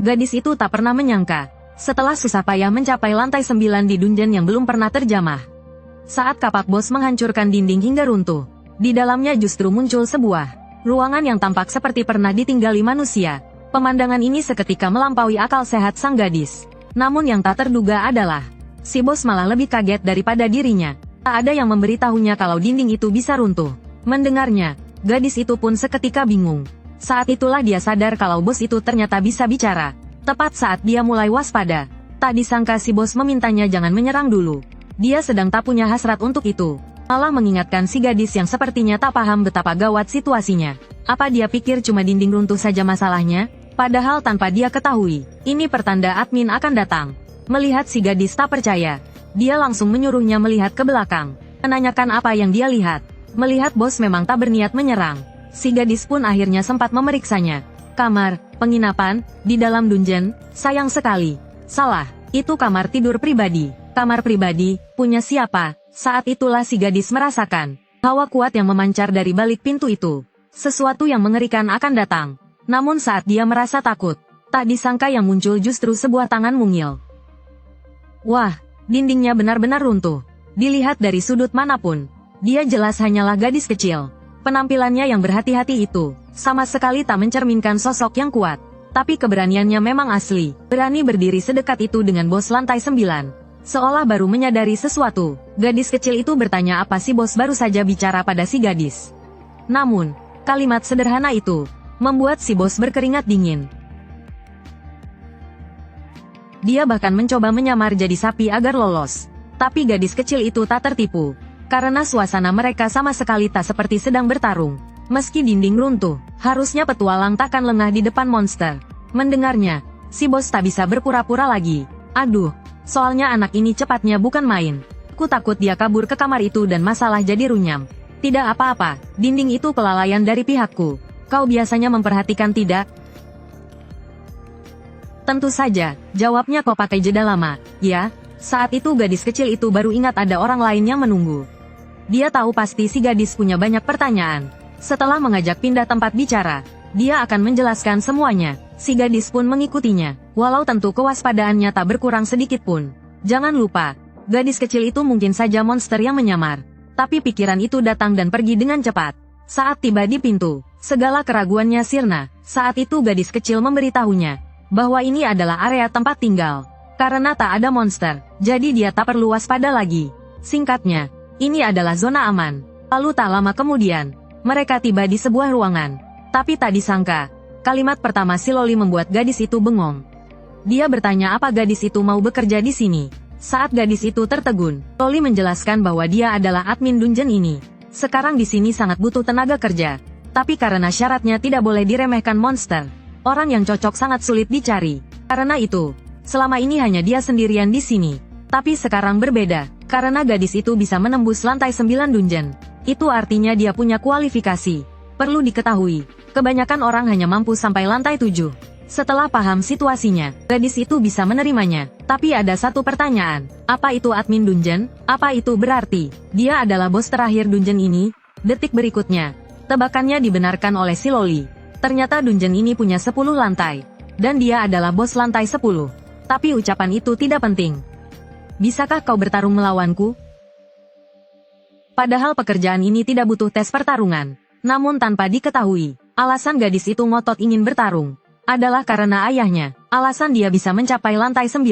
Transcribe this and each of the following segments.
Gadis itu tak pernah menyangka, setelah susah payah mencapai lantai 9 di dungeon yang belum pernah terjamah. Saat kapak bos menghancurkan dinding hingga runtuh, di dalamnya justru muncul sebuah ruangan yang tampak seperti pernah ditinggali manusia. Pemandangan ini seketika melampaui akal sehat sang gadis. Namun yang tak terduga adalah, si bos malah lebih kaget daripada dirinya. Tak ada yang memberitahunya kalau dinding itu bisa runtuh. Mendengarnya, gadis itu pun seketika bingung. Saat itulah dia sadar kalau bos itu ternyata bisa bicara. Tepat saat dia mulai waspada, tak disangka si bos memintanya jangan menyerang dulu. Dia sedang tak punya hasrat untuk itu. Malah mengingatkan si gadis yang sepertinya tak paham betapa gawat situasinya. Apa dia pikir cuma dinding runtuh saja masalahnya? Padahal tanpa dia ketahui, ini pertanda admin akan datang. Melihat si gadis tak percaya, dia langsung menyuruhnya melihat ke belakang, menanyakan apa yang dia lihat. Melihat bos memang tak berniat menyerang, si gadis pun akhirnya sempat memeriksanya. Kamar, penginapan, di dalam dungeon, sayang sekali. Salah, itu kamar tidur pribadi. Kamar pribadi, punya siapa? Saat itulah si gadis merasakan hawa kuat yang memancar dari balik pintu itu. Sesuatu yang mengerikan akan datang. Namun saat dia merasa takut, tak disangka yang muncul justru sebuah tangan mungil. Wah, dindingnya benar-benar runtuh. Dilihat dari sudut manapun, dia jelas hanyalah gadis kecil. Penampilannya yang berhati-hati itu, sama sekali tak mencerminkan sosok yang kuat. Tapi keberaniannya memang asli, berani berdiri sedekat itu dengan bos lantai 9. Seolah baru menyadari sesuatu, gadis kecil itu bertanya apa si bos baru saja bicara pada si gadis. Namun, kalimat sederhana itu, membuat si bos berkeringat dingin. Dia bahkan mencoba menyamar jadi sapi agar lolos. Tapi gadis kecil itu tak tertipu. Karena suasana mereka sama sekali tak seperti sedang bertarung. Meski dinding runtuh, harusnya petualang takkan lengah di depan monster. Mendengarnya, si bos tak bisa berpura-pura lagi. Aduh, soalnya anak ini cepatnya bukan main. Aku takut dia kabur ke kamar itu dan masalah jadi runyam. Tidak apa-apa, dinding itu kelalaian dari pihakku. Kau biasanya memperhatikan tidak? Tentu saja, jawabnya kau pakai jeda lama. Ya, saat itu gadis kecil itu baru ingat ada orang lain yang menunggu. Dia tahu pasti si gadis punya banyak pertanyaan. Setelah mengajak pindah tempat bicara, dia akan menjelaskan semuanya. Si gadis pun mengikutinya, walau tentu kewaspadaannya tak berkurang sedikit pun. Jangan lupa, gadis kecil itu mungkin saja monster yang menyamar. Tapi pikiran itu datang dan pergi dengan cepat. Saat tiba di pintu, segala keraguannya sirna. Saat itu gadis kecil memberitahunya bahwa ini adalah area tempat tinggal. Karena tak ada monster, jadi dia tak perlu waspada lagi. Singkatnya, ini adalah zona aman. Lalu tak lama kemudian, mereka tiba di sebuah ruangan. Tapi tak disangka, kalimat pertama si Loli membuat gadis itu bengong. Dia bertanya apa gadis itu mau bekerja di sini. Saat gadis itu tertegun, Loli menjelaskan bahwa dia adalah admin dungeon ini. Sekarang di sini sangat butuh tenaga kerja. Tapi karena syaratnya tidak boleh diremehkan monster, orang yang cocok sangat sulit dicari. Karena itu, selama ini hanya dia sendirian di sini. Tapi sekarang berbeda, karena gadis itu bisa menembus lantai 9 dungeon. Itu artinya dia punya kualifikasi. Perlu diketahui, kebanyakan orang hanya mampu sampai lantai 7. Setelah paham situasinya, gadis itu bisa menerimanya. Tapi ada satu pertanyaan, apa itu admin dungeon? Apa itu berarti dia adalah bos terakhir dungeon ini? Detik berikutnya, tebakannya dibenarkan oleh si Loli. Ternyata dungeon ini punya 10 lantai. Dan dia adalah bos lantai 10. Tapi ucapan itu tidak penting. Bisakah kau bertarung melawanku? Padahal pekerjaan ini tidak butuh tes pertarungan. Namun tanpa diketahui, alasan gadis itu ngotot ingin bertarung adalah karena ayahnya. Alasan dia bisa mencapai lantai 9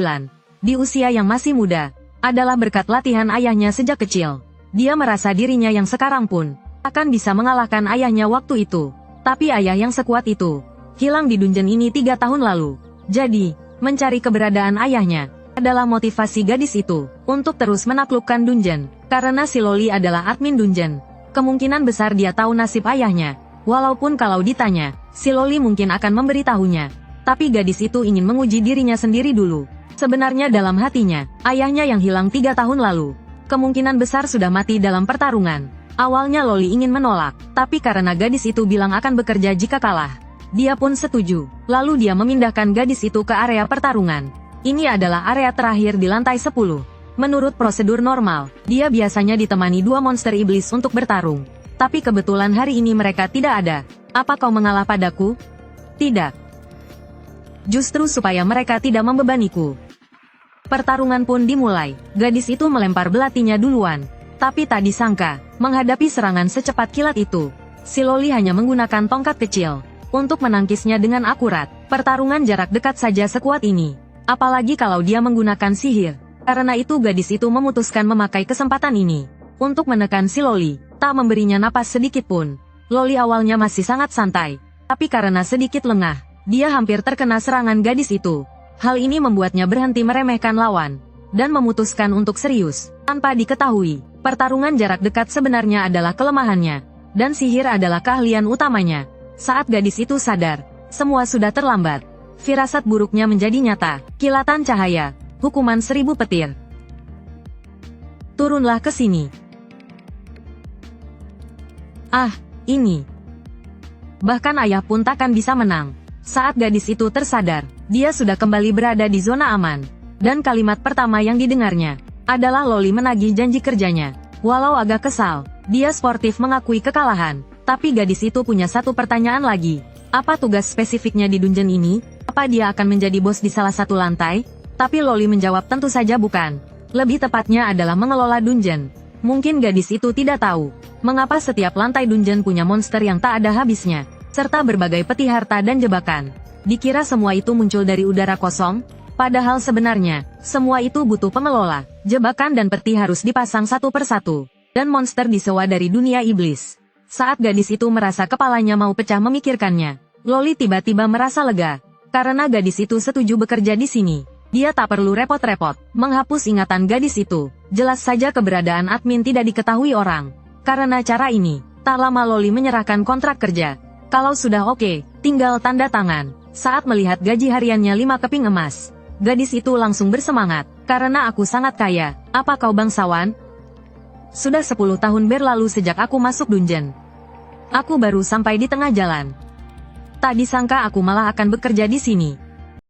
di usia yang masih muda adalah berkat latihan ayahnya sejak kecil. Dia merasa dirinya yang sekarang pun akan bisa mengalahkan ayahnya waktu itu. Tapi ayah yang sekuat itu hilang di dungeon ini 3 tahun lalu. Jadi, mencari keberadaan ayahnya adalah motivasi gadis itu untuk terus menaklukkan dungeon. Karena si Loli adalah admin dungeon, kemungkinan besar dia tahu nasib ayahnya. Walaupun kalau ditanya, si Loli mungkin akan memberitahunya. Tapi gadis itu ingin menguji dirinya sendiri dulu. Sebenarnya dalam hatinya, ayahnya yang hilang 3 tahun lalu kemungkinan besar sudah mati dalam pertarungan. Awalnya Loli ingin menolak, tapi karena gadis itu bilang akan bekerja jika kalah, dia pun setuju. Lalu dia memindahkan gadis itu ke area pertarungan. Ini adalah area terakhir di lantai 10. Menurut prosedur normal, dia biasanya ditemani 2 monster iblis untuk bertarung. Tapi kebetulan hari ini mereka tidak ada. Apa kau mengalah padaku? Tidak. justru supaya mereka tidak membebaniku. Pertarungan pun dimulai. Gadis itu melempar belatinya duluan. Tapi tak disangka, menghadapi serangan secepat kilat itu, si Loli hanya menggunakan tongkat kecil untuk menangkisnya dengan akurat. Pertarungan jarak dekat saja sekuat ini. Apalagi kalau dia menggunakan sihir. Karena itu gadis itu memutuskan memakai kesempatan ini untuk menekan si Loli, tak memberinya napas sedikit pun. Loli awalnya masih sangat santai, tapi karena sedikit lengah, dia hampir terkena serangan gadis itu. Hal ini membuatnya berhenti meremehkan lawan dan memutuskan untuk serius. Tanpa diketahui, pertarungan jarak dekat sebenarnya adalah kelemahannya, dan sihir adalah keahlian utamanya. Saat gadis itu sadar, semua sudah terlambat. Firasat buruknya menjadi nyata. Kilatan cahaya, hukuman 1000 petir. Turunlah ke sini. Ah, ini. Bahkan ayah pun takkan bisa menang. Saat gadis itu tersadar, dia sudah kembali berada di zona aman. Dan kalimat pertama yang didengarnya adalah Loli menagih janji kerjanya. Walau agak kesal, dia sportif mengakui kekalahan. Tapi gadis itu punya satu pertanyaan lagi. Apa tugas spesifiknya di dungeon ini? Apa dia akan menjadi bos di salah satu lantai? Tapi Loli menjawab tentu saja bukan. Lebih tepatnya adalah mengelola dungeon. Mungkin gadis itu tidak tahu mengapa setiap lantai dungeon punya monster yang tak ada habisnya, serta berbagai peti harta dan jebakan. Dikira semua itu muncul dari udara kosong, padahal sebenarnya, semua itu butuh pengelola. Jebakan dan peti harus dipasang satu persatu, dan monster disewa dari dunia iblis. Saat gadis itu merasa kepalanya mau pecah memikirkannya, Loli tiba-tiba merasa lega, karena gadis itu setuju bekerja di sini. Dia tak perlu repot-repot menghapus ingatan gadis itu. Jelas saja keberadaan admin tidak diketahui orang. Karena cara ini, tak lama Loli menyerahkan kontrak kerja. Kalau sudah oke, tinggal tanda tangan. Saat melihat gaji hariannya 5 keping emas, gadis itu langsung bersemangat. Karena aku sangat kaya, apa kau bangsawan? Sudah 10 tahun berlalu sejak aku masuk dungeon. Aku baru sampai di tengah jalan. Tak disangka aku malah akan bekerja di sini.